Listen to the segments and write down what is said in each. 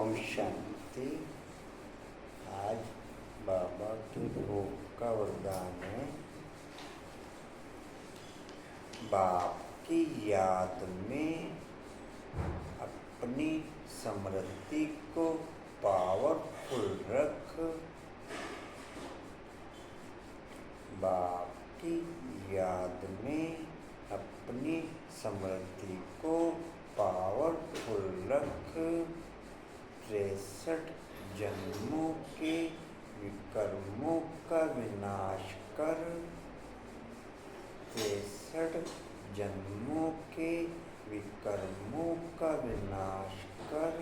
ओम शांति। आज बाबा के भोग का वरदान है। बाप की याद में अपनी स्मृति को पावरफुल रख। बाप की याद में अपनी स्मृति को पावरफुल रख। 63 जन्मों के विकर्मों का विनाश कर। 63 जन्मों के विकर्मों का विनाश कर।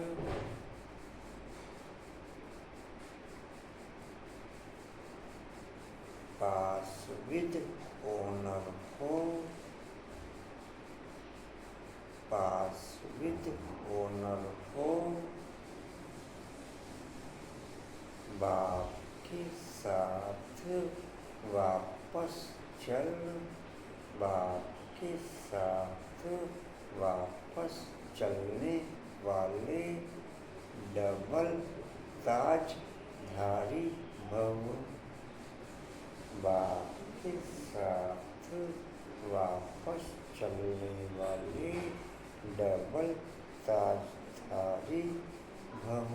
पास विद ओनर हो। पास विद ओनर हो। बाप के साथ वापस चल। बाप के साथ वापस चलने वाले डबल ताजधारी भव। बाप के साथ वापस चलने वाले डबल ताजधारी भव।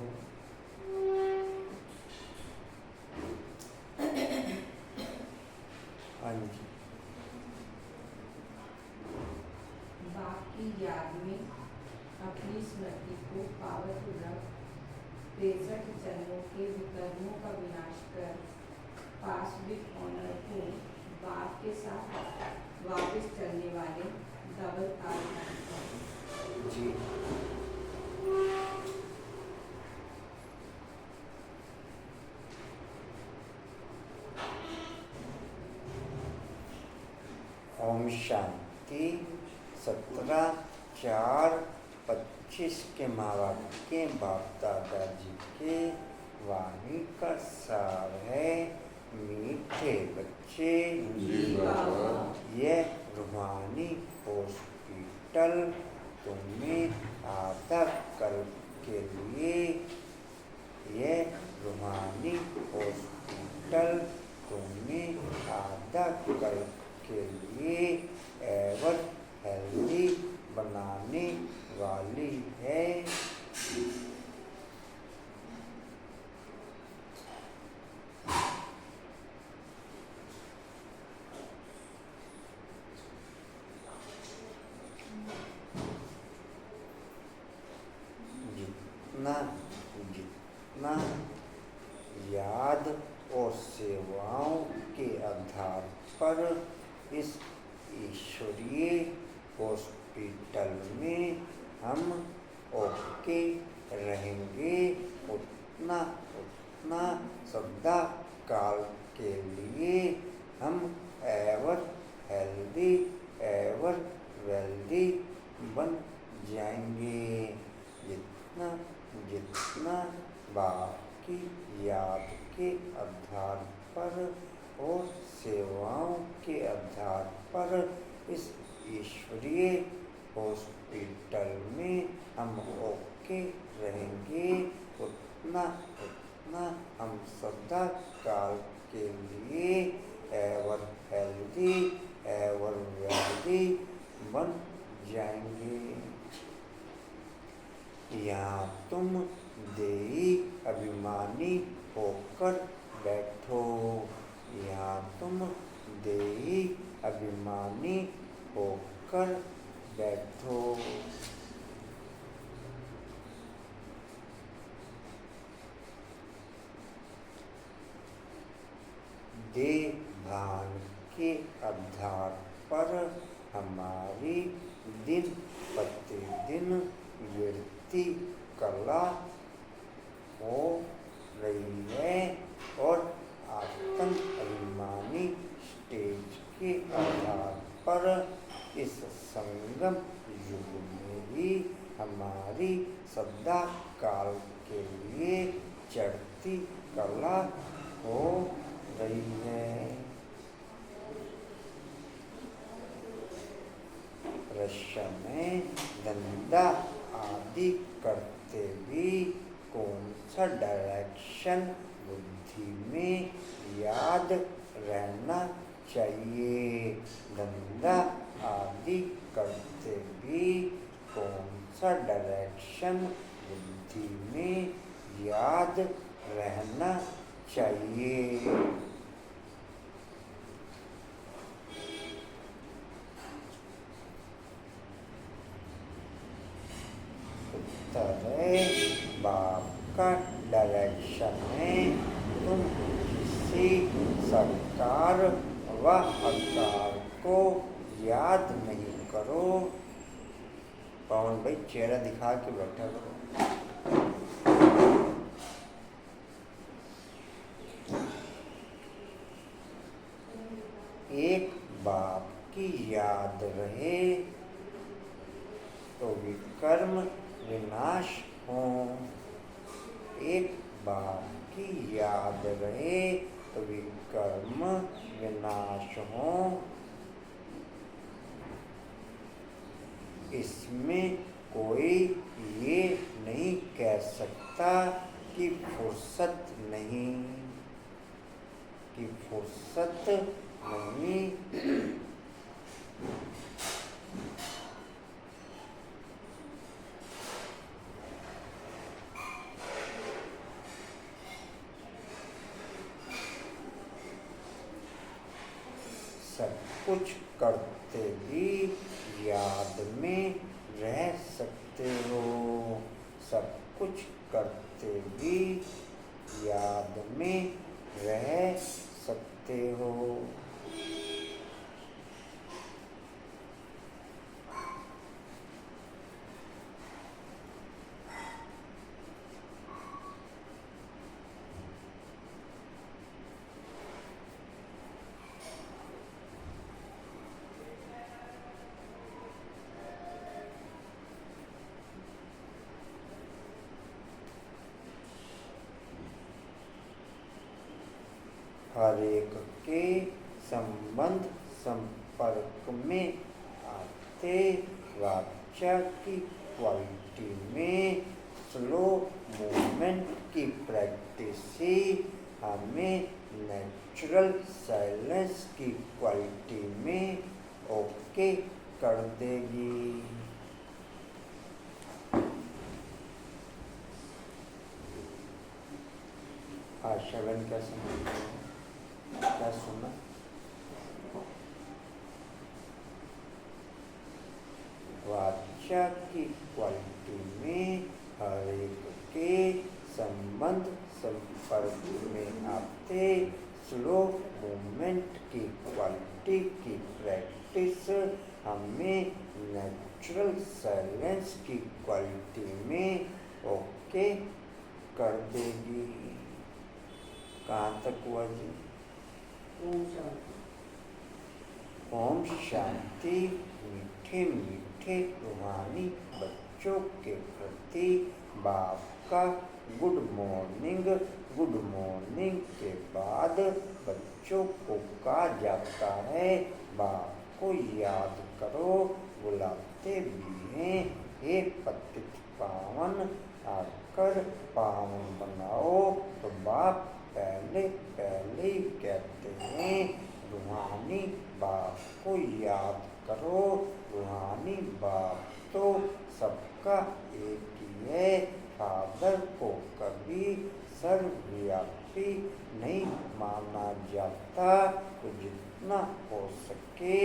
बाप की याद में अपनी स्मृति को पावरफुल रख। 63 जन्मों के विकर्मों का विनाश कर। पास विद ऑनर को बाप के साथ वापस चलने वाले डबल ताजधारी जी। ओम शांति। 17/4/25 के माँ बाप के बाप दादाजी के वाणी का सार है। मीठे बच्चे, यह रूहानी हॉस्पिटल तुम्हें आधा कल के लिए, यह रूहानी हॉस्पिटल तुम्हें आधा कल के लिए एवर हेल्दी बनाने वाली है। जितना याद और सेवाओं के आधार पर इस ईश्वरीय हॉस्पिटल में हम ओके रहेंगे, उतना सदा काल के लिए हम एवर हेल्दी एवर वेल्दी बन जाएंगे। जितना बाप की याद के आधार पर और सेवाओं के आधार पर इस ईश्वरीय हॉस्पिटल में हम ओके रहेंगे, उतना हम सदा काल के लिए एवर हेल्दी एवर वेल्दी बन जाएंगे। यहाँ तुम देही अभिमानी होकर बैठो। यहाँ तुम देही अभिमानी होकर बैठो। देह भान के आधार पर हमारी दिन प्रतिदिन वृद्धि कला हो रही है और आत्म अभिमानी स्टेज के आधार पर इस संगम युग में भी हमारी सदा काल के लिए चढ़ती कला हो रही है। रश्य में धंधा आदि करते भी कौन सा डायरेक्शन बुद्धि में याद रहना चाहिए। धंधा आदि करते भी कौन सा डायरेक्शन बुद्धि में याद रहना चाहिए। उत्तर है बाप का डायरेक्शन में तुम किसी साकार व आकार को याद नहीं करो। पवन भाई चेहरा दिखा के बैठा करो। एक बाप की याद रहे तो विकर्म विनाश हो। एक बाप की याद रहे तो विकर्म विनाश हो। इसमें कोई ये नहीं कह सकता कि फुर्सत नहीं, कि फुर्सत नहीं। सब कुछ करते भी याद में रह सकते हो। सब कुछ करते भी याद में रह सकते हो। हर एक के संबंध संपर्क में आते वाचा की क्वालिटी में स्लो मूवमेंट की प्रैक्टिस ही हमें नेचुरल साइलेंस की क्वालिटी में ओके कर देगी। आशा-बहन क्या समझते हैं? क्या सुना? वाचा की क्वालिटी में हर एक के संबंध संपर्क में आते स्लो मूवमेंट की क्वालिटी की प्रैक्टिस हमें नेचुरल साइलेंस की क्वालिटी में ओके कर देगी। कहाँ तक हुआ जी? ओम शांति। मीठे मीठे रूहानी बच्चों के प्रति बाप का गुड मॉर्निंग के बाद बच्चों को कहा जाता है बाप को याद करो। बुलाते भी हैं, हे पतित पावन आकर पावन बनाओ। तो बाप पहले ही कहते हैं रूहानी बाप को याद करो। रूहानी बाप तो सबका एक ही है। फादर को कभी सर्वव्यापी नहीं माना जाता। तो जितना हो सके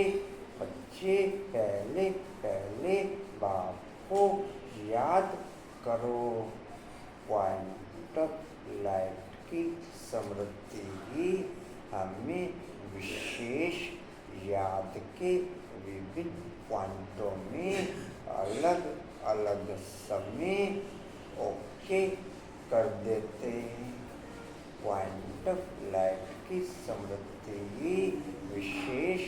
बच्चे पहले बाप को याद करो। पॉइंट ऑफ लाइट की स्मृति ही हमें विशेष याद के विभिन्न पॉइंटों में अलग अलग समय ओके कर देते हैं। पॉइंट ऑफ लाइट की स्मृति ही विशेष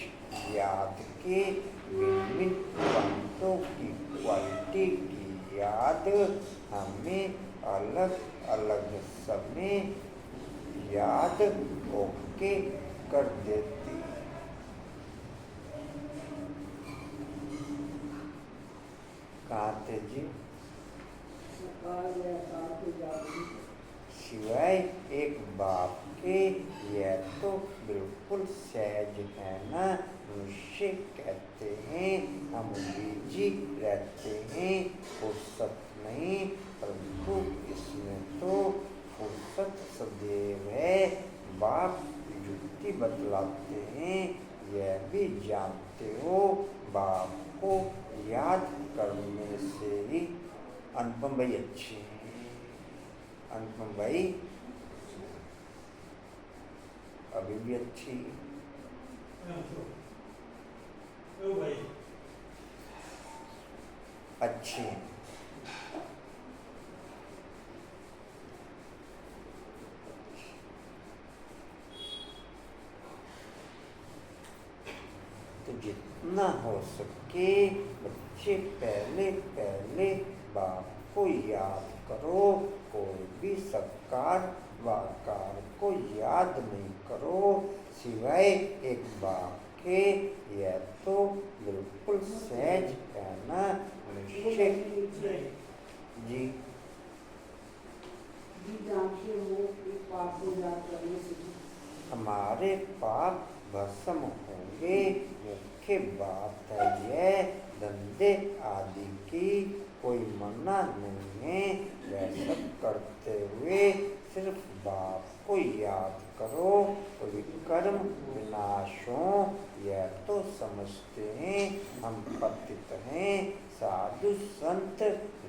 याद के विभिन्न पॉइंटों की क्वालिटी की याद हमें अलग अलग समय याद ओके कर देती। कहाँ थे जी? सिवाय एक बाप के यह तो बिल्कुल सहज है ना। मनुष्य कहते हैं हम बिजी रहते हैं, फुर्सत नहीं, परंतु इसमें तो फुर्सत सदैव है। बाप युक्ति बतलाते हैं, यह भी जानते हो, बाप को याद करने से ही। अनुपम भाई अच्छे हैं, अनुपम भाई अभी भी अच्छी अच्छी हैं। तो जितना हो सके बच्चे पहले पहले बाप को याद करो। कोई भी सत्कार वाकार को याद नहीं करो सिवाय एक बाप के। यह तो बिल्कुल सहज है ना। मनुष्य जी जानते हो कि पाप को याद करने से हमारे पाप भस्म होंगे। मुख्य बात है यह धंधे आदि की कोई मना नहीं है। वह सब करते हुए सिर्फ बाप को याद करो, विकर्म विनाश हो। यह तो समझते हैं हम पतित हैं। साधु संत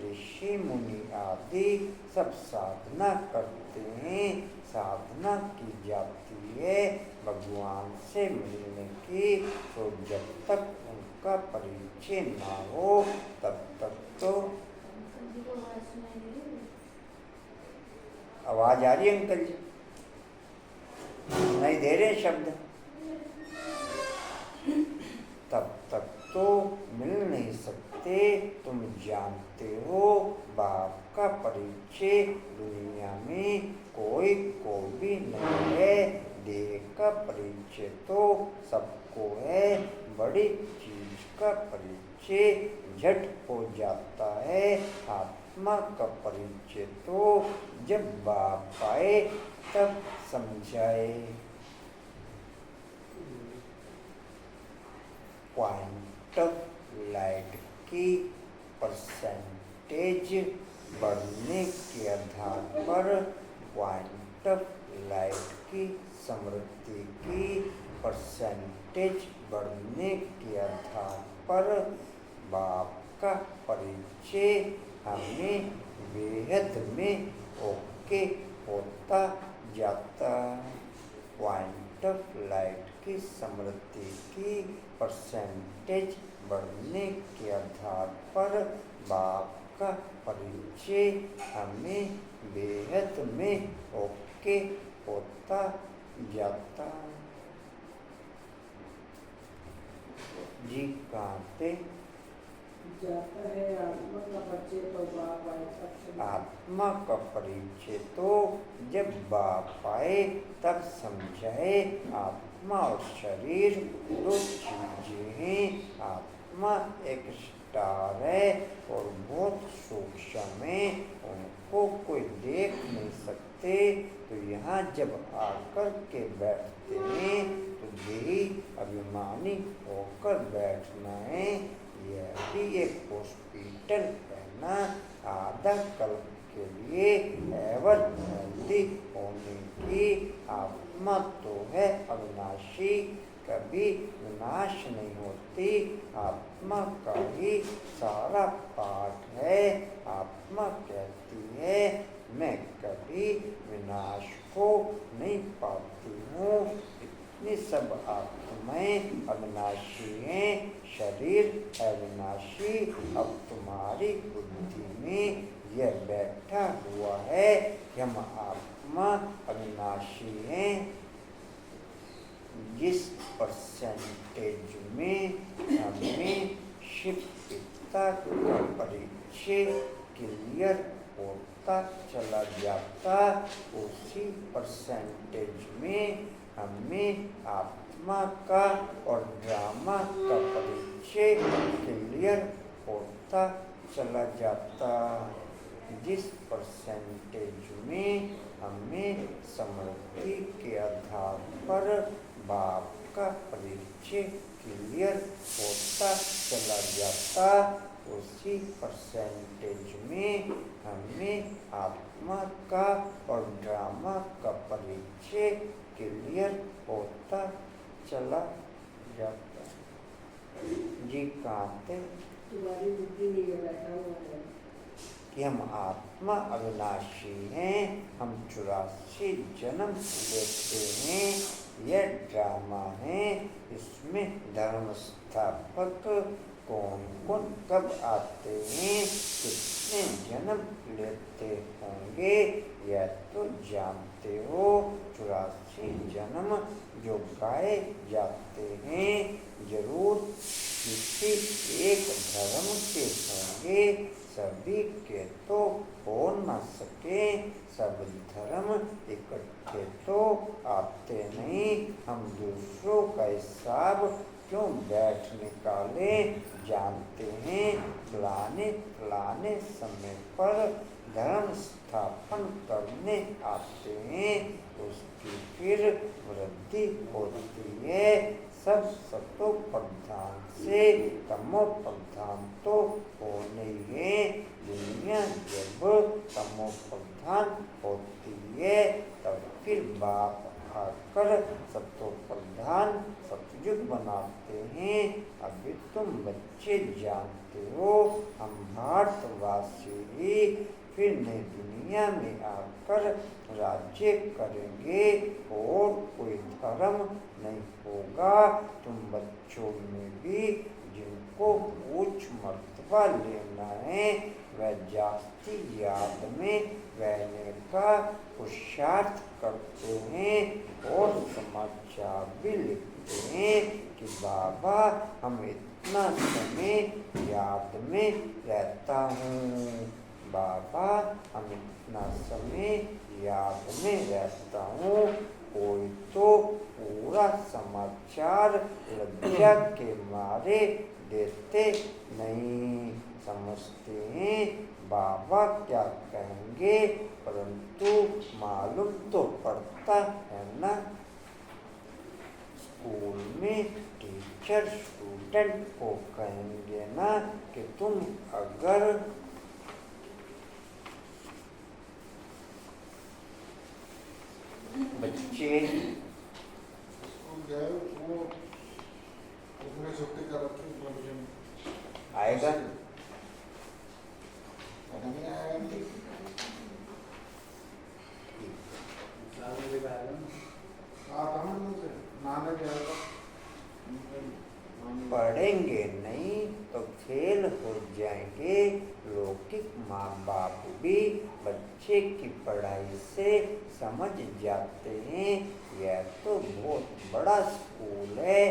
ऋषि मुनि आदि सब साधना करते हैं। साधना की जाती है भगवान से मिलने की। तो जब तक उनका परिचय ना हो तब तक तो आवाज आ रही है अंकल जी? नहीं दे रहे शब्द? तब तक तो मिल नहीं सकते। तुम जानते हो बाप का परिचय दुनिया में कोई को भी नहीं है। देह का परिचय तो सबको है। बड़ी चीज का परिचय झट हो जाता है। आत्मा का परिचय तो जब बाप आए तब समझाए। पॉइंट ऑफ लाइट की परसेंटेज बढ़ने के आधार पर पॉइंट ऑफ लाइट की स्मृति की परसेंटेज बढ़ने के आधार पर बाप का परिचय हमें बेहद में ओके होता जाता है। पॉइंट ऑफ लाइट की स्मृति की परसेंटेज बढ़ने के आधार पर बाप का परिचय हमें बेहद में ओके होता जाता जी। कहाँ पे जाता है आत्मा का परिचय तो बाप आए तब। आत्मा का परिचय तो जब बाप आए तब समझाए। आत्मा और शरीर दो चीजें हैं। आत्मा एक स्टार है और बहुत सूक्ष्म है, उनको कोई देख नहीं सकते। तो यहाँ जब आकर के बैठते हैं तो यही अभिमानी होकर बैठना है। यह भी एक हॉस्पिटल है ना। आधा कल्प के लिए एवर हेल्दी होने की। आत्मा तो है अविनाशी, कभी विनाश नहीं होती। आत्मा का ही सारा पाठ है। आत्मा कहती है मैं कभी विनाश को नहीं पाती हूँ। इतनी सब आत्माएं अविनाशी हैं, शरीर अविनाशी। अब तुम्हारी बुद्धि में यह बैठा हुआ है कि हम आत्मा अविनाशी हैं। जिस परसेंटेज में हमें शिव पिता का परिचय क्लियर होता चला जाता, उसी परसेंटेज में हमें आत्मा का और ड्रामा का परिचय क्लियर होता चला जाता जिस परसेंटेज में हमें समृद्धि के आधार पर बाप का परिचय क्लियर होता चला जाता, उसी परसेंटेज में हमें आत्मा का और ड्रामा का परिचय क्लियर होता चला जाता। जी कहते तुम्हारी बुद्धि नहीं है, बैठा हुआ है कि हम आत्मा अविनाशी हैं, हम 84 जन्म लेते हैं। यह ड्रामा है, इसमें धर्म स्थापक कौन कौन कब आते हैं, कितने जन्म लेते होंगे, यह तो जानते हो। 84 जन्म जो गाए जाते हैं जरूर किसी एक धर्म के होंगे, सभी के तो हो न सके, सब धर्म इकट्ठे तो आते नहीं। हम दूसरों का हिसाब क्यों बैठ निकाले, जानते हैं फलाने समय पर धर्म स्थापन करने आते हैं, उसकी फिर वृद्धि होती है। सब सतो प्रधान से तमो प्रधान तो होने है। दुनिया जब तमो प्रधान होती है तब फिर बाप आकर सतो प्रधान सतयुग बनाते हैं। अभी तुम बच्चे जानते हो, हम भारतवासी ही फिर नई दुनिया में आकर राज्य करेंगे और कोई धर्म नहीं होगा। तुम बच्चों में भी जिनको उच्च मर्तबा लेना है वह जास्ती याद में रहने का पुरुषार्थ करते हैं और समाचार भी लिखते हैं कि बाबा हम इतना समय याद में रहता हूँ, बाबा हम इतना समय याद में रहता हूँ। कोई तो पूरा समाचार लज्जा के मारे देते नहीं, समझते हैं बाबा क्या कहेंगे, परंतु मालूम तो पड़ता है ना। स्कूल में टीचर स्टूडेंट को कहेंगे ना कि तुम अगर बच्चे स्कूल गए वो उसने छुट्टी कर रखी आएगा नहीं आएगा नहीं नाने जाएगा पढ़ेंगे नहीं तो फेल हो जाएंगे। लौकिक माँ बाप भी बच्चे की पढ़ाई से समझ जाते हैं यह तो बहुत बड़ा स्कूल है,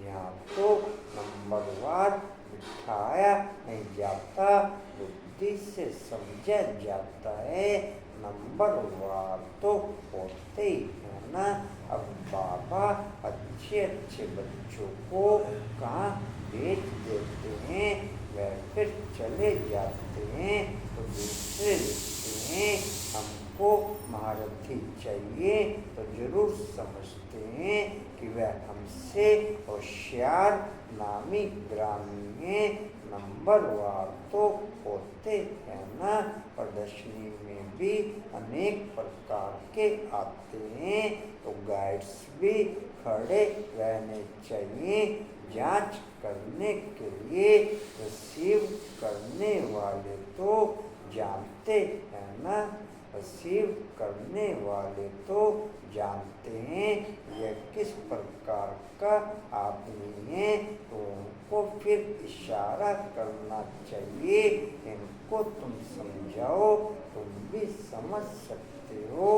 यहाँ तो नंबरवार बिठाया नहीं जाता, बुद्धि से समझा जाता है। नंबरवार तो होते ही है ना। अब बाबा अच्छे अच्छे बच्चों को कहाँ भेज देते हैं, वह फिर चले जाते हैं तो दूसरे लिखते हैं हमको महारथी चाहिए, तो जरूर समझते हैं कि वह हमसे होशियार नामी ग्रामी है। नंबरवार तो होते हैं ना। प्रदर्शनी में भी अनेक प्रकार के आते हैं तो गाइड्स भी खड़े रहने चाहिए जांच करने के लिए। रिसीव करने वाले तो जानते हैं ना, रिसीव करने वाले तो जानते हैं यह किस प्रकार का आदमी है, तो उनको फिर इशारा करना चाहिए, इनको तुम समझाओ, तुम भी समझ सकते हो।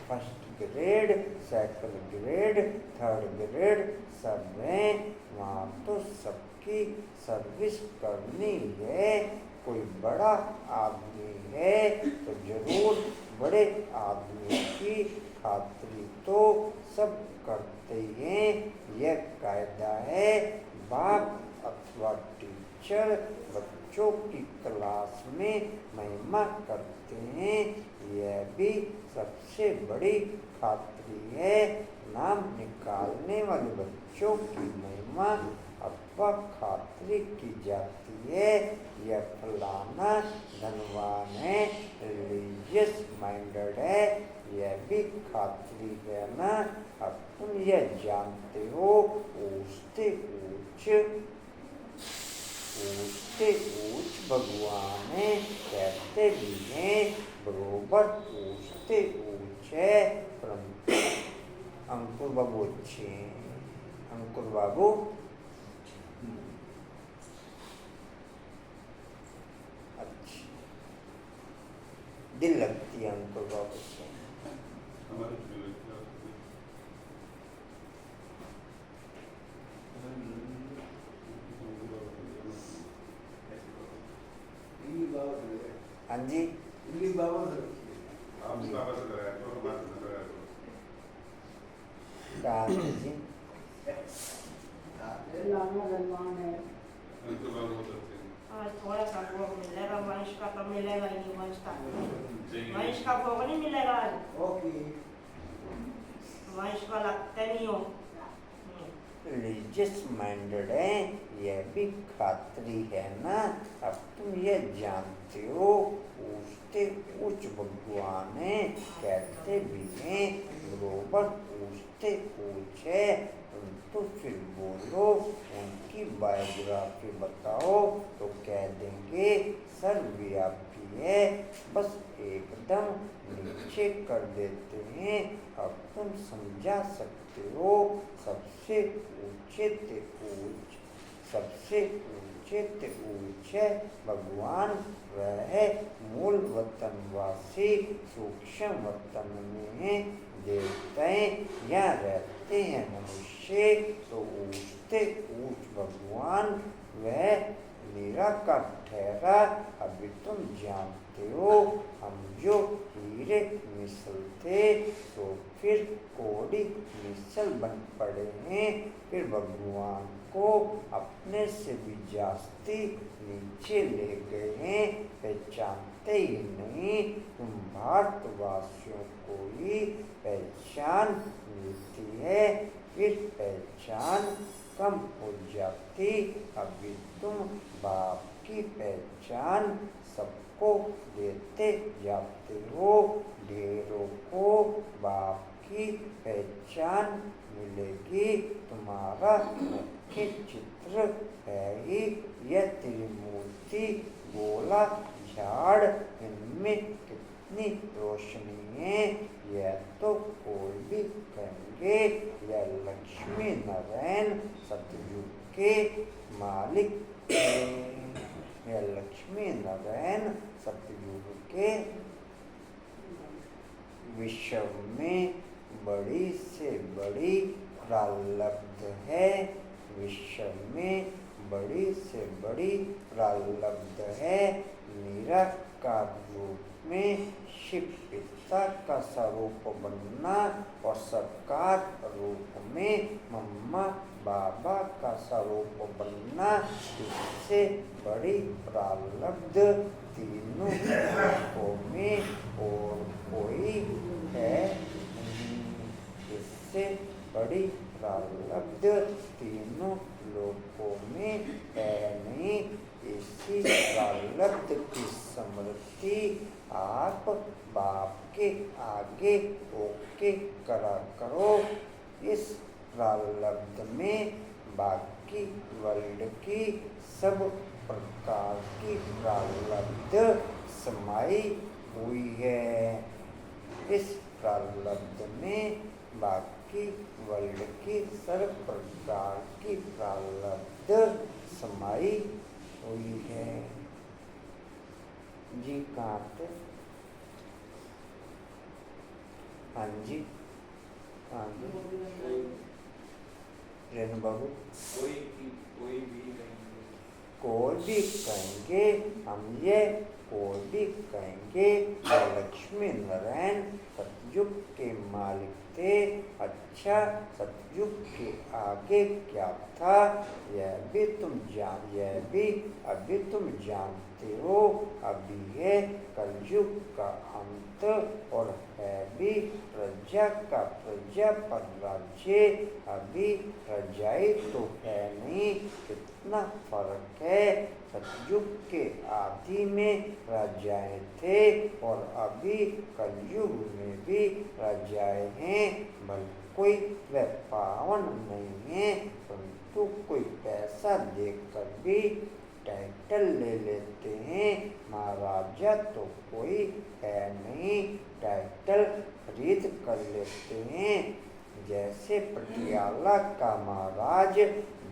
First grade, second grade, third grade सब हैं, वहाँ तो सबकी सर्विस करनी है। कोई बड़ा आदमी है तो जरूर बड़े आदमी की खातिरी तो सब करते हैं, यह कायदा है। बाप अथवा टीचर टीचर बच्चों की क्लास में महिमा करते हैं, यह भी सबसे बड़ी खातरी है। नाम निकालने वाले बच्चों की महिमा अथवा खातरी की जाती है। यह फलाना धनवान है, रिलीजियस माइंडेड है, यह भी खातरी है ना। अब तुम यह जानते हो, ऊंचते ऊंच भगवान है, कहते भी हैं बरोबर ऊंचते ऊंच है, परंतु अंकुर बाबू अच्छे हैं। अंकुर बाबू अच्छी दिल लगती है अंकुर बाबू से। हाँ जी जी लाना धनवान है। आज थोड़ा सा भोग मिलेगा, वंश का तो मिलेगा ही नहीं। वंश का भोग नहीं मिलेगा आज। वंश का लगता नहीं हो। रिलीजियस माइंडेड है, यह भी खातरी है ना। अब तुम यह जानते हो, ऊंचते ऊंच भगवान है, कहते भी हैं बरोबर ऊंचते ऊंच है, तो फिर बोलो उनकी बायोग्राफी बताओ, तो कह देंगे सर्वव्यापी है, बस एकदम नीचे कर देते हैं। अब तुम समझा सकते हो, सबसे ऊंचे ते ऊंच है भगवान, वह है मूल वतनवासी। सूक्ष्म वतन में देवताएं यहाँ रहते हैं मनुष्य, तो ऊंचते ऊंच भगवान वह निराकार ठहरा। अभी तुम जानते हो, हम जो हीरे मिसल थे, तो फिर कोड़ी मिसल बन पड़े हैं। फिर भगवान को अपने से भी जास्ती नीचे ले गए हैं, पहचानते ही नहीं। तुम भारतवासियों को ही पहचान मिलती है, फिर पहचान कम हो जाती। अभी तुम बाप की पहचान सबको देते जाते हो, ढेरों को बाप की पहचान मिलेगी। तुम्हारा मुख्य चित्र है ही यह त्रिमूर्ति, गोला झाड़, इनमें कितनी रोशनी है, यह तो कोई भी कहेंगे। यह लक्ष्मी नारायण सतयुग के मालिक हैं। यह लक्ष्मी नारायण सतयुग के विश्व में बड़ी से बड़ी प्रारब्ध है। विश्व में बड़ी से बड़ी प्रारब्ध है। निराकार रूप में शिव पिता का स्वरूप बनना और साकार रूप में मम्मा बाबा का स्वरूप बनना, इससे बड़ी प्रारब्ध तीनों लोकों में और कोई है नहीं। इससे बड़ी प्रारब्ध तीनों लोकों में है नहीं। इसी प्रारब्ध की स्मृति आप बाप के आगे ओके करा करो। इस प्रारब्ध में बाकी वर्ल्ड की सब प्रकार की प्रारब्ध समाई हुई है। इस प्रारब्ध में बाकी वर्ल्ड की सर्व प्रकार की प्रारब्ध समाई हुई है। जी कहाँ थे? हाँ जी, हाँ जी रेणु बाबू, कोई भी कहेंगे। हम ये कोई भी कहेंगे वह लक्ष्मी नारायण सतयुग के मालिक थे। अच्छा, सतयुग के आगे क्या था यह भी अभी तुम जानते हो। अभी है कलयुग का अंत और है भी प्रजा का प्रजा पर राज्य। अभी प्रजाएं तो है नहीं, कितना फर्क है। सतयुग के आदि में राजाएं थे और अभी कलयुग में भी राजाएं हैं। भले कोई वह पावन नहीं है, परंतु कोई पैसा देकर भी टाइटल ले लेते हैं। महाराजा तो कोई है नहीं, टाइटल खरीद कर लेते हैं। जैसे पटियाला का महाराज,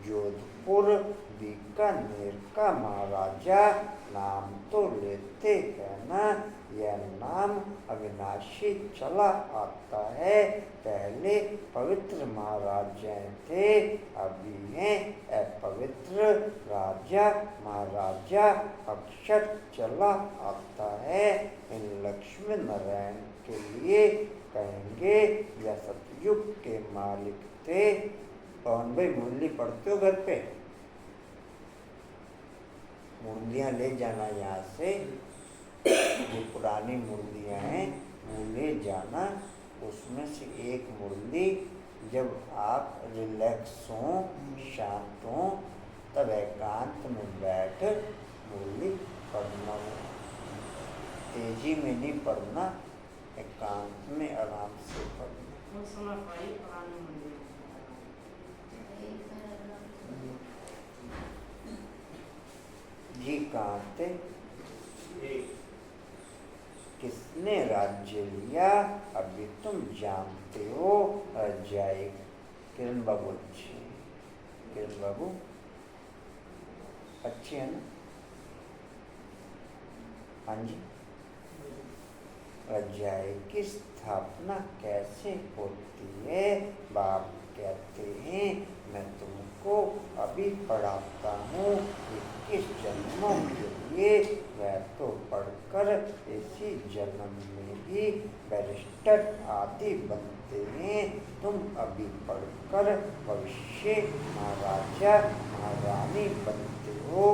जोधपुर बीकानेर का महाराजा, नाम तो लेते हैं ना। यह नाम अविनाशी चला आता है। पहले पवित्र महाराजाएं थे, अभी हैं अपवित्र राजा महाराजा। अक्षर चला आता है। इन लक्ष्मी नारायण के लिए कहेंगे यह सतयुग के मालिक थे। पवन भाई मुरली पढ़ते हो घर पे? मुरलियाँ ले जाना यहाँ से, जो पुरानी मुरलियाँ हैं वो ले जाना। उसमें से एक मुरली जब आप रिलैक्स हों, शांत हों, तब एकांत में बैठ मुरली पढ़ना। तेजी में नहीं पढ़ना, एकांत में आराम से पढ़ना। जी कहाँ थे? किसने राज्य लिया अभी तुम जानते हो। जाए किरण बाबू अच्छे, किरण बाबू अच्छे हैं ना? हाँ जी। अध्याय की स्थापना कैसे होती है? बाप कहते हैं मैं तुमको अभी पढ़ाता हूँ। 21 जन्मों के लिए वह तो पढ़कर इसी जन्म में ही बैरिस्टर आदि बनते हैं। तुम अभी पढ़कर भविष्य महाराजा महारानी बनते हो।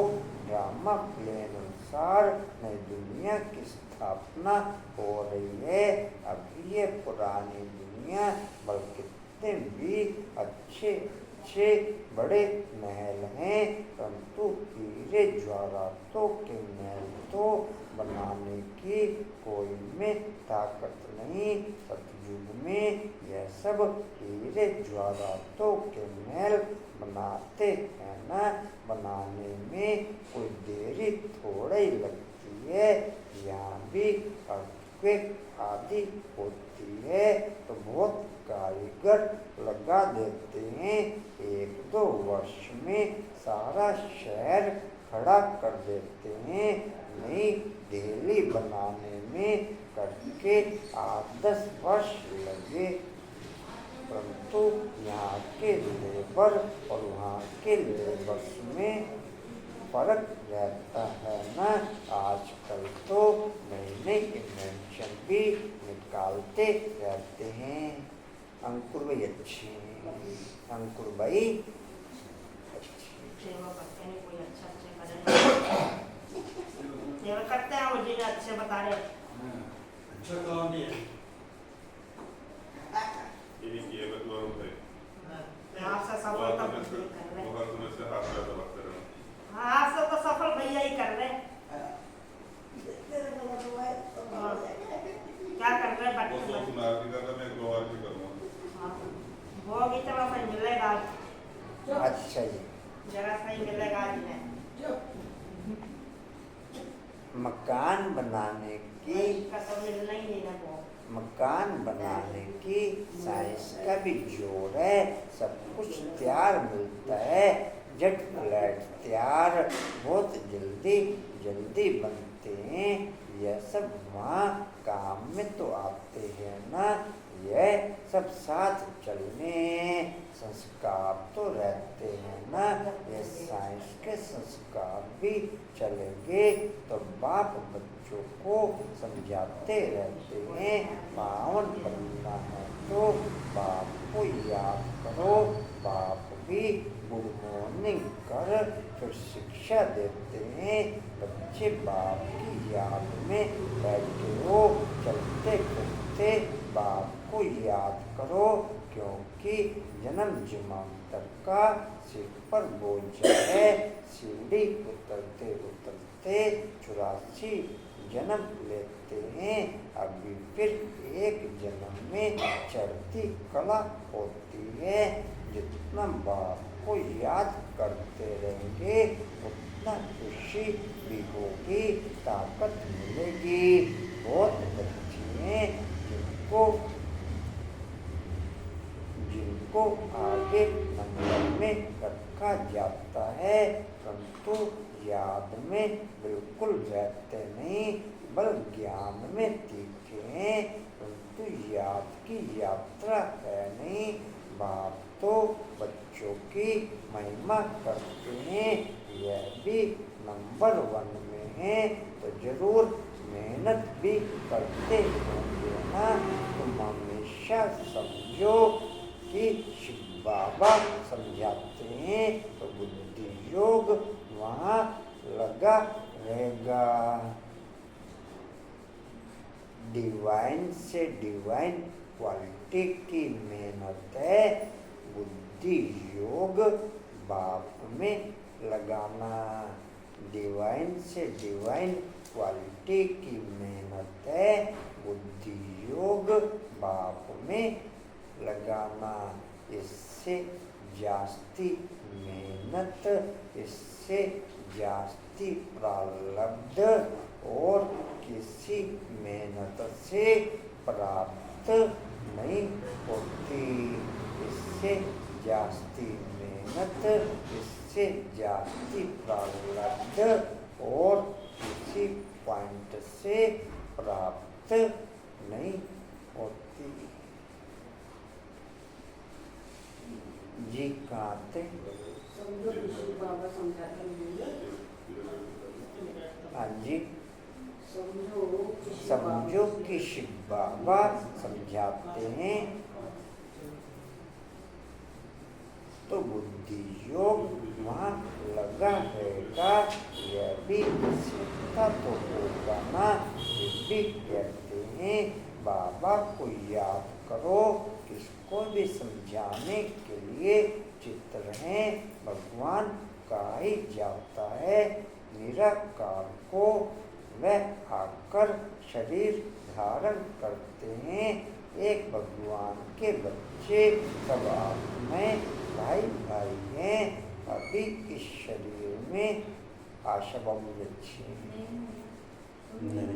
ड्रामा प्ले अनुसार नई दुनिया की स्थापना हो रही है। अभी ये पुरानी दुनिया बल्कि भी अच्छे बड़े महल हैं, परंतु हीरे जवाहरातों के महल तो बनाने की कोई में ताकत नहीं। सतयुग में यह सब हीरे जवाहरातों के महल बनाते हैं ना। बनाने में कोई देरी थोड़ा ही लगती है। यहाँ भी अर्थक्वेक आदि होती है तो बहुत कारीगर लगा देते हैं। 1-2 वर्ष में सारा शहर खड़ा कर देते हैं। नई दिल्ली बनाने में करके 8-10 वर्ष लगे, परंतु यहाँ के लेबर और वहाँ के लेबर्स में फर्क रहता है ना। आजकल तो नई इन्वेंशन भी निकालते रहते हैं। अंकुर भाई अच्छे हैं, अंकुर भाई सेवा करते हैं, कोई अच्छा सेवा करते हैं, वो जिन्हें अच्छे बता रहे अच्छा काम भी है। ये किए बदलाव है। आपसे सफल तो कर रहे वो तुम्हें से हाथ में तो लगते रहो। हाँ, आपसे तो सफल भैया ही कर रहे। क्या कर रहे वो तो सुना भी करता, मैं ग्लोवार भी करूँगा। वो भी तो वहाँ मिलेगा। अच्छा जी। जगह सही मिलेगा आज में। मकान बनाने की तो मिलना ही नहीं है वो। मकान बनाने की साइंस का भी जोर है। सब कुछ तैयार मिलता है, जेट फ्लैट तैयार बहुत जल्दी जल्दी बनते हैं, यह सब वहाँ काम में तो आते हैं ना। यह सब साथ चलने संस्कार तो रहते हैं ना। ये साइंस के संस्कार भी चलेंगे तो बाप बच्चों को समझाते रहते हैं, पावन बनना है तो बाप को याद करो। बाप भी गुड मॉर्निंग कर फिर शिक्षा देते हैं। बच्चे बाप की याद में बैठे हो, चलते फिरते बाप को याद करो, क्योंकि जन्म जन्मांतर का सिर पर बोझ है। सीढ़ी उतरते उतरते 84 जन्म लेते हैं। अभी फिर एक जन्म में चढ़ती कला होती है। जितना बाप को याद करते रहेंगे उतना खुशी भी होगी, ताकत मिलेगी। बहुत बच्चे हैं जिनको आगे नंबर में रखा जाता है, परंतु याद में बिल्कुल रहते नहीं, बल ज्ञान में तीखे हैं, परंतु याद की यात्रा है नहीं। बाप तो बच्चों की महिमा करते हैं, यह भी नंबर 1 में है तो जरूर मेहनत भी करते होंगे ना। तुम हमेशा समझो कि शिव बाबा समझाते हैं तो बुद्धि योग वहाँ लगा रहेगा। डिवाइन से डिवाइन क्वालिटी की मेहनत है बुद्धि योग बाप में लगाना। डिवाइन से डिवाइन क्वालिटी की मेहनत है बुद्धि योग बाप में लगाना। इससे जास्ती मेहनत, इससे जास्ती प्रारब्ध और किसी मेहनत से प्राप्त नहीं होती। इससे जास्ती मेहनत, इससे जास्ती प्रारब्ध और किसी पॉइंट से प्राप्त नहीं होती। जी कहते समझो शिव बाबा समझाते हैं। हाँ जी, समझो समझो कि शिव बाबा समझाते हैं तो बुद्धि योग वहाँ लगा रहेगा। यह भी सीखता तो होगा ना। ये भी कहते हैं बाबा को याद करो, किसको भी समझाने के लिए चित्र हैं भगवान का ही जाता है। निराकार को वह आकर शरीर धारण करते हैं। एक भगवान के बच्चे सब आप में भाई भाई हैं। अभी इस शरीर में आशा बाबू अच्छे नहीं,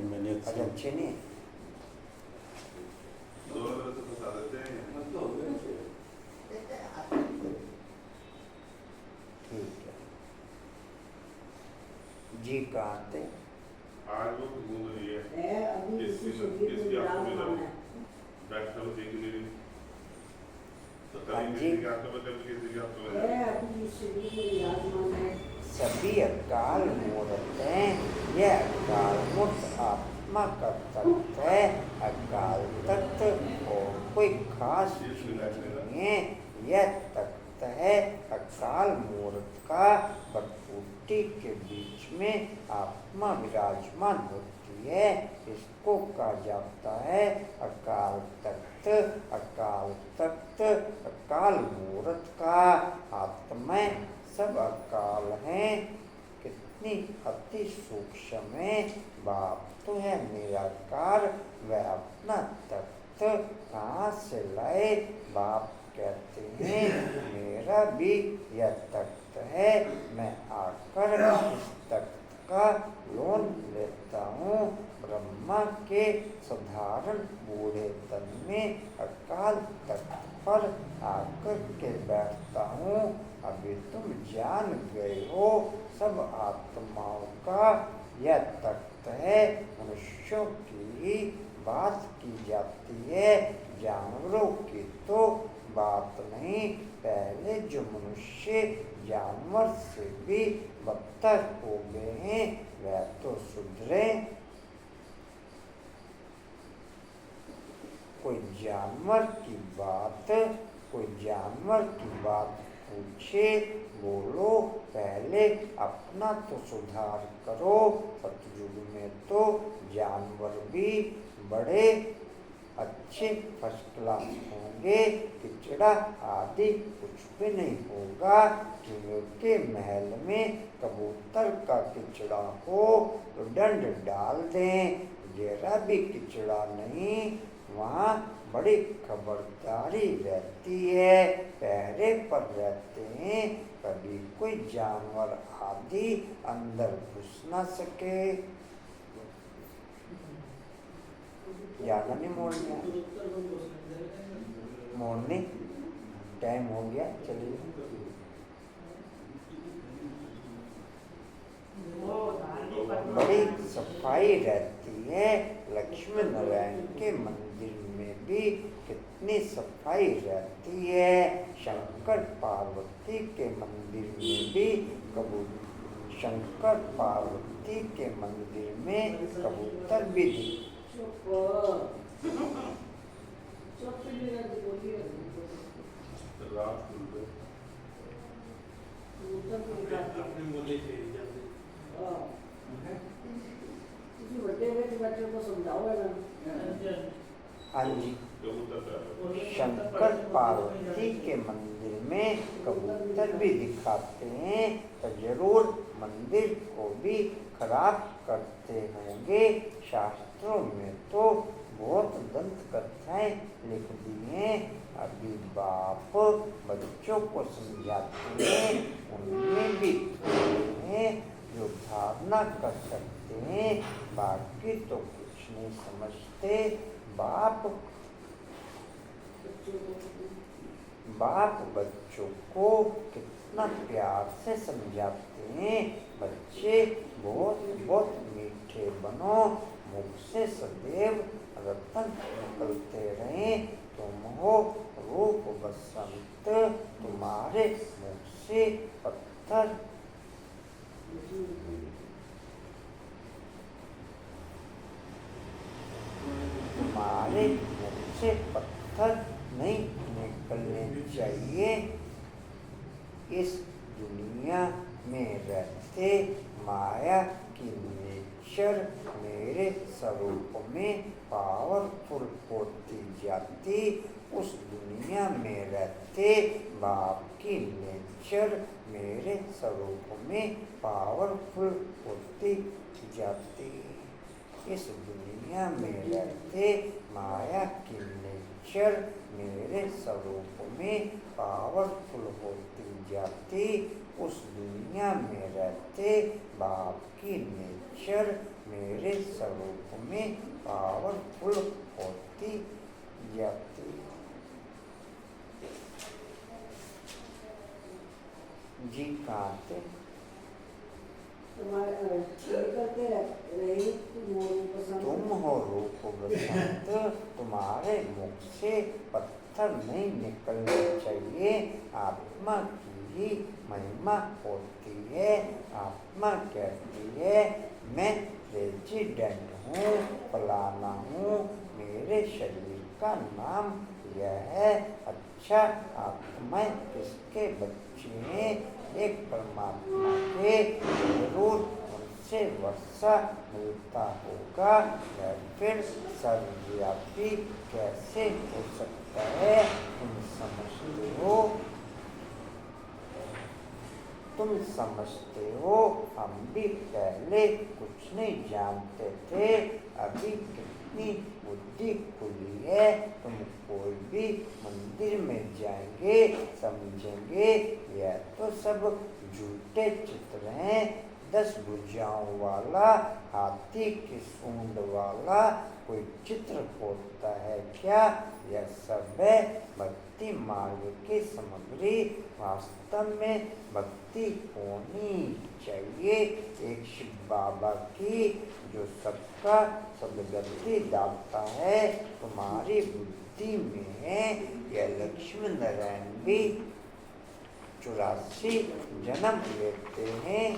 मैंने अच्छे नहीं दोनों तरफ से फंसा देते हैं। ठीक है जी। कहते आज वो घूम रही है अभी किसकी इसी शरीर में किसकी आंखों में विराजमान जब है। बैठा वो देख नहीं रही, तो हाँ कभी जी। किसी की आंखों में, कभी किसी की आंखों में। अभी इस शरीर में विराजमान है। सभी अकाल मूर्त हैं। यह अकाल मूर्त आत्मा का तत्व है। अकाल तत्व और कोई खास चीज नहीं है। यह तत्व है अकाल मूर्त का। बरपूटी के बीच में आत्मा विराजमान होती है, इसको कहा जाता है अकाल तत्व। अकाल तत्व अकाल मूर्त का आत्मा सब अकाल हैं। कितनी अति सूक्ष्म है। बाप तो है निराकार, वह अपना तत्व कहाँ से लाए। बाप कहते हैं मेरा भी यह तत्व है, मैं आकर इस तत्व का लोन लेता हूँ। ब्रह्मा के साधारण बूढ़े तन में अकाल तत्व पर आकर के बैठता हूँ। अभी तुम जान गए हो सब आत्माओं का यह तख्त है, मनुष्यों की ही बात की जाती है, जानवरों की तो बात नहीं। पहले जो मनुष्य जानवर से भी बदतर हो गए हैं वह तो सुधरे। कोई जानवर की बात पूछे, बोलो पहले अपना तो सुधार करो। सतयुग में तो जानवर भी बड़े अच्छे फर्स्ट क्लास होंगे, किचड़ा आदि कुछ भी नहीं होगा। किंग के महल में कबूतर का किचड़ा हो तो दंड डाल दें, जरा भी किचड़ा नहीं, वहाँ बड़ी खबरदारी रहती है, पहरे पर रहते हैं, कभी कोई जानवर आदि अंदर घुस न सके। ज्यादा नहीं मोड़ने टाइम हो गया, चलिए। बड़ी सफाई रहती है, लक्ष्मी नारायण के मंदिर में भी कितनी सफाई रहती है। शंकर पार्वती के मंदिर में भी शंकर पार्वती के मंदिर में कबूतर भी आपने बोले थे बच्चों को समझाओ ना। हाँ जी, शंकर पार्वती के मंदिर में कबूतर भी दिखाते हैं, तो जरूर मंदिर को भी खराब करते होंगे। शास्त्रों में तो बहुत दंत कथाएं लिख दी हैं। अभी बाप बच्चों को समझाते हैं, उनमें भी हैं जो धारणा कर सकते हैं, बाकी तो कुछ नहीं समझते। बाप बच्चों को कितना प्यार से समझाते हैं, बच्चे बहुत बहुत मीठे बनो, मुख से सदैव रतन निकलते रहें। तुम हो रूप बसंत, तुम्हारे मुख से पत्थर तुम्हारे मुख से पत्थर नहीं निकलने चाहिए। इस दुनिया में रहते माया की नेचर मेरे स्वरूप में पावरफुल होती जाती, उस दुनिया में रहते बाप की नेचर मेरे स्वरूप में पावरफुल होती जाती। इस दुनिया में रहते माया की नेचर मेरे स्वरूप में पावरफुल होती जाती, उस दुनिया में रहते बाप की नेचर मेरे स्वरूप में पावरफुल होती जाती। जी कहते तुम हो रूप बसंत, तुम्हारे मुख से पत्थर नहीं निकलने चाहिए। आत्मा की ही महिमा होती है। आत्मा कहती है मैं रेजिडेंट हूँ, फलाना हूँ, मेरे शरीर का नाम यह है। अच्छा, आत्माएं किसके बच्चे हैं? एक परमात्मा के, जरूर उनसे वर्षा मिलता होगा, या फिर सर्वव्यापी कैसे हो सकता है? तुम समझते हो, हम भी पहले कुछ नहीं जानते थे, अभी कितनी बुद्धि खुली है। तुम कोई भी मंदिर में जाएंगे समझेंगे यह तो सब झूठे चित्र हैं, 10 भुजाओं वाला हाथी की सूंड वाला कोई चित्र होता है क्या? यह सब है भक्ति मार्ग की सामग्री। वास्तव में भक्ति होनी चाहिए एक शिव बाबा की जो सबका सदगति दाता है। तुम्हारी बुद्धि में है यह लक्ष्मी नारायण भी 84 जन्म लेते हैं।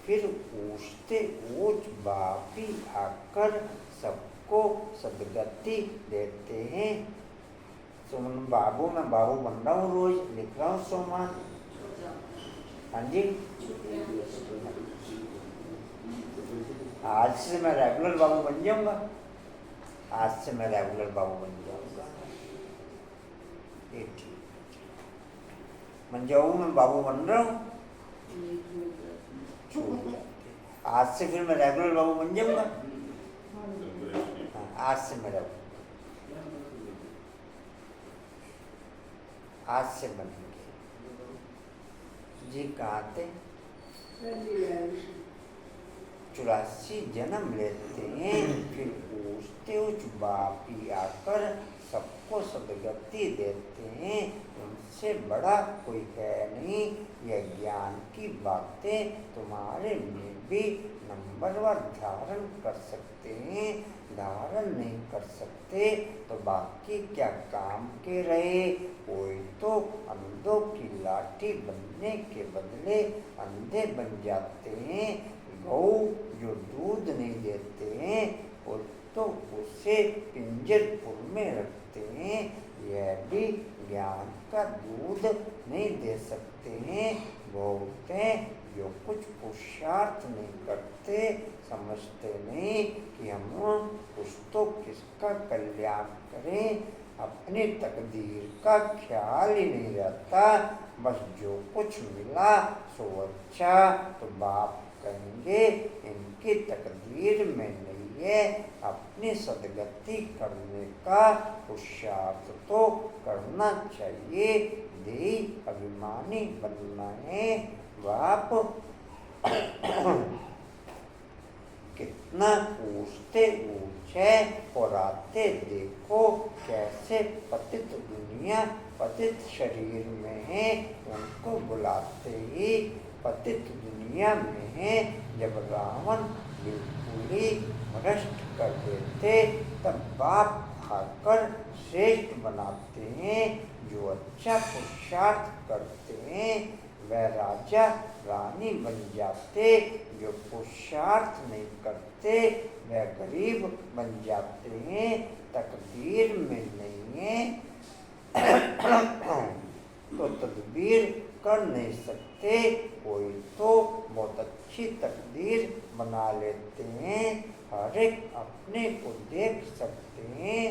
फिर पूछते ऊंच बापी आकर सबको सदगति देते हैं। सुमन बाबू, मैं बाबू बन रहा हूँ, रोज लिख रहा हूँ सोमा। हाँ जी, आज से मैं रेगुलर बाबू बन जाऊंगा। आज से मैं रेगुलर बाबू बन जाऊंगा। ये ठीक बन जाऊँ, मैं बाबू बन रहा हूँ। आज से फिर मैं रेगुलर बाबू बन जाऊंगा। आज से मैं आज से बनेंगे जी। कहाँ थे? 84 जन्म लेते हैं। फिर पूछते उच्च बापी आकर सबको सदगति देते हैं। उनसे बड़ा कोई है नहीं। यह ज्ञान की बातें तुम्हारे में भी नंबरवार धारण कर सकते हैं। धारण नहीं कर सकते तो बाकी क्या काम के रहे। कोई तो अंधों की लाठी बनने के बदले अंधे बन जाते हैं। गौ जो दूध नहीं देते हैं वो तो उसे पिंजरपुर में रखते हैं। यह भी ज्ञान का दूध नहीं दे सकते हैं। बहुत हैं जो कुछ पुरुषार्थ नहीं करते, समझते नहीं कि हम कुछ तो किसका कल्याण करें। अपनी तकदीर का ख्याल ही नहीं रहता। बस जो कुछ मिला सो अच्छा। तो बाप कहेंगे इनकी तकदीर में नहीं है। अपनी सदगति करने का पुरुषार्थ तो करना चाहिए। देही अभिमानी बनना है। बाप कितना पूछते ऊंचे और आते देखो कैसे पतित दुनिया पतित शरीर में है। उनको बुलाते ही पतित दुनिया में है। जब रावण बिल्कुल ही भ्रष्ट कर देते तब बाप आकर श्रेष्ठ बनाते हैं। जो अच्छा पुरुषार्थ करते हैं वह राजा रानी बन जाते। जो पुरुषार्थ नहीं करते वह गरीब बन जाते हैं। तकदीर में नहीं है तो तदबीर कर नहीं सकते। कोई तो बहुत अच्छी तकदीर बना लेते हैं। हर एक अपने को देख सकते हैं।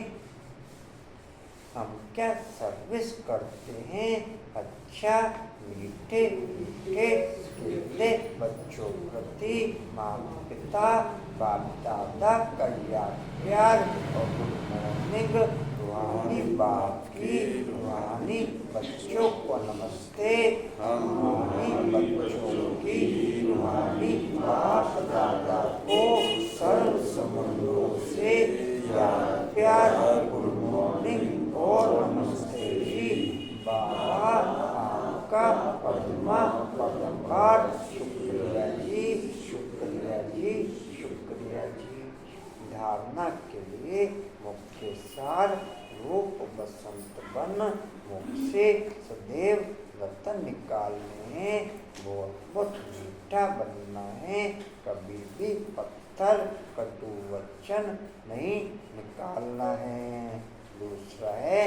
हम क्या सर्विस करते हैं। अच्छा मीठे मीठे खेलते बच्चों प्रति माता पिता बाप दादा का याद प्यार और गुड मॉर्निंग। रूहानी बाप की रूहानी बच्चों को नमस्ते। रूहानी बच्चों की रूहानी बाप दादा को सर्व संबंधों से याद प्यार गुड मॉर्निंग और नमस्ते जी। बाबा आपका पद्मा पद्मार शुक्रिया जी, शुक्रिया जी, शुक्रिया जी। धारणा के लिए मुख्य सार रूप बसंत बन मुख से सदैव रतन निकालने हैं। बहुत मीठा बनना है। कभी भी पत्थर कटु वचन नहीं निकालना है। दूसरा है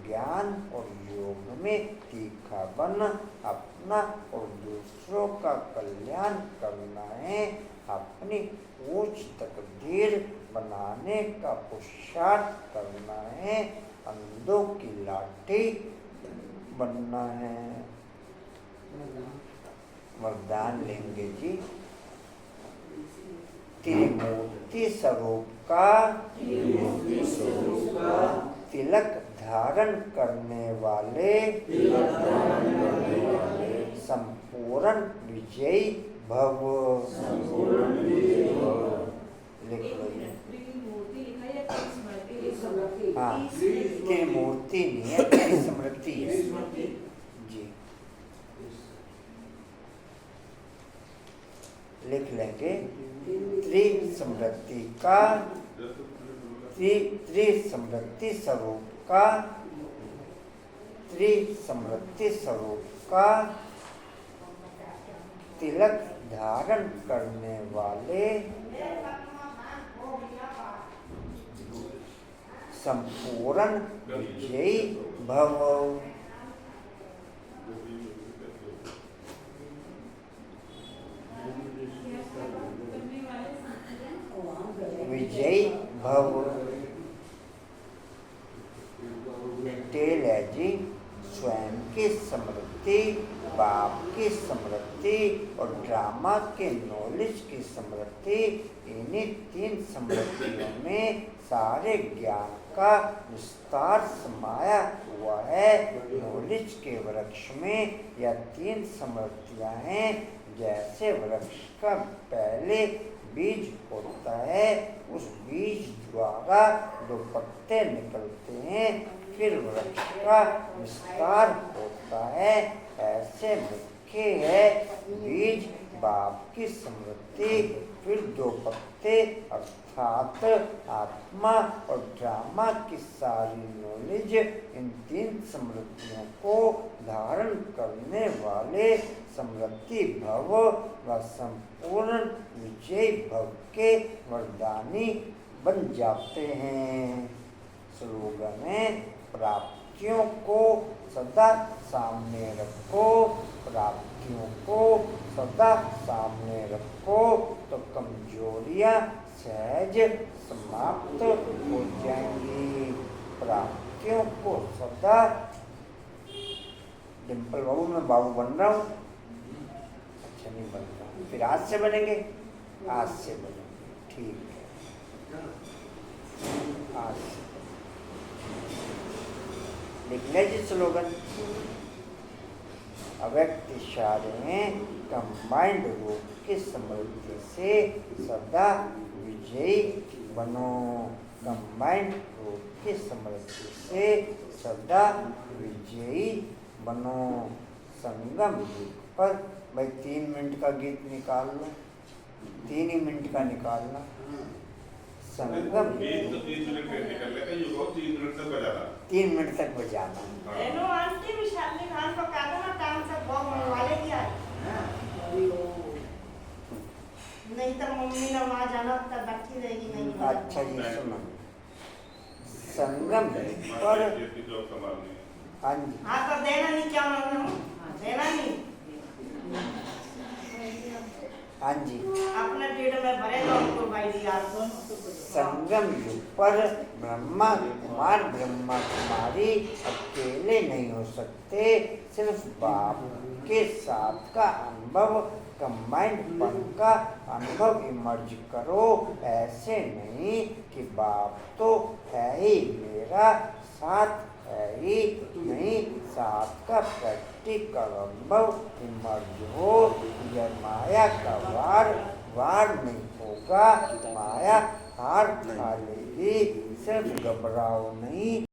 ज्ञान और योग में तीखा बन अपना और दूसरों का कल्याण करना है। अपनी ऊंच तकदीर बनाने का पुरुषार्थ करना है। अंधों की लाठी बनना है। वरदान लेंगे जी। त्रिमूर्ति स्वरूप का तिलक धारण करने वाले संपूर्ण विजयी भव। लिख लो ये। त्रिमूर्ति लिखा है या त्रिस्मृति लिखा है? स्मृति। हाँ, त्रिमूर्ति नहीं है, त्रिस्मृति है जी। लिख लेंगे त्रिस्मृति का त्रिस्मृति स्वरूप का त्रिस्मृति स्वरूप का तिलक धारण करने वाले संपूर्ण विजयी भव। विजयी भव डिटेल है जी। स्वयं की स्मृति, बाप की स्मृति और ड्रामा के नॉलेज की स्मृति, इन्हीं 3 स्मृतियों में सारे ज्ञान का विस्तार समाया हुआ है। नॉलेज के वृक्ष में यह 3 स्मृतियां हैं। जैसे वृक्ष का पहले बीज होता है, उस बीज द्वारा 2 पत्ते निकलते हैं, फिर वृक्ष का विस्तार होता है। ऐसे मुख्य है बीज बाप की स्मृति, फिर 2 पत्ते अर्थात आत्मा और ड्रामा की सारी नॉलेज। इन 3 स्मृतियों को धारण करने वाले स्मृति भव व संपूर्ण विजय भव के वरदानी बन जाते हैं। स्लोगन है, प्राप्तियों को सदा सामने रखो, प्राप्तियों को सदा सामने रखो तो कमजोरियां सहज समाप्त हो जाएंगी। प्राप्तियों को सदा। डिम्पल बाबू, मैं बाबू बन रहा हूँ? अच्छा नहीं बन रहा हूँ, फिर आज से बनेंगे? आज से बनेंगे, ठीक है, आज से। लिख ले जी स्लोगन। अव्यक्त इशारे कंबाइंड रूप की स्मृति से सदा विजयी बनो। कंबाइंड रूप की स्मृति से सदा विजयी बनो। संगम युग पर भाई 3 मिनट का गीत निकाल लो, 3 ही मिनट का निकालना। संगम गीत तो 3 मिनट में निकल लेगा, ये बहुत 3 मिनट तक बजाना। 3 मिनट तक बजाना। रेनू आंटी विशाली खान को कहा था ना टाइम से बहुत मंगवा लेगी आज। नहीं तो मम्मी ने वहाँ जाना तो बैठी रहेगी नहीं। अच्छा जी सुनो, संगम पर हाँ जी, हाँ तो देना नहीं, क्या मांगना हूँ, देना नहीं। हाँ जी। अपने पेट में भरेगा उनको भाई दिया। संगम युग पर ब्रह्मा कुमार ब्रह्मा कुमारी अकेले नहीं हो सकते। सिर्फ बाप के साथ का अनुभव, कंबाइंड पन का अनुभव इमर्ज करो। ऐसे नहीं कि बाप तो है ही मेरा, साथ है ही नहीं, साथ का प्रैक्टिकल अनुभव इमर्ज हो। यह माया का वार नहीं होगा, माया हार खा लेगी। सिर्फ घबराओ नहीं।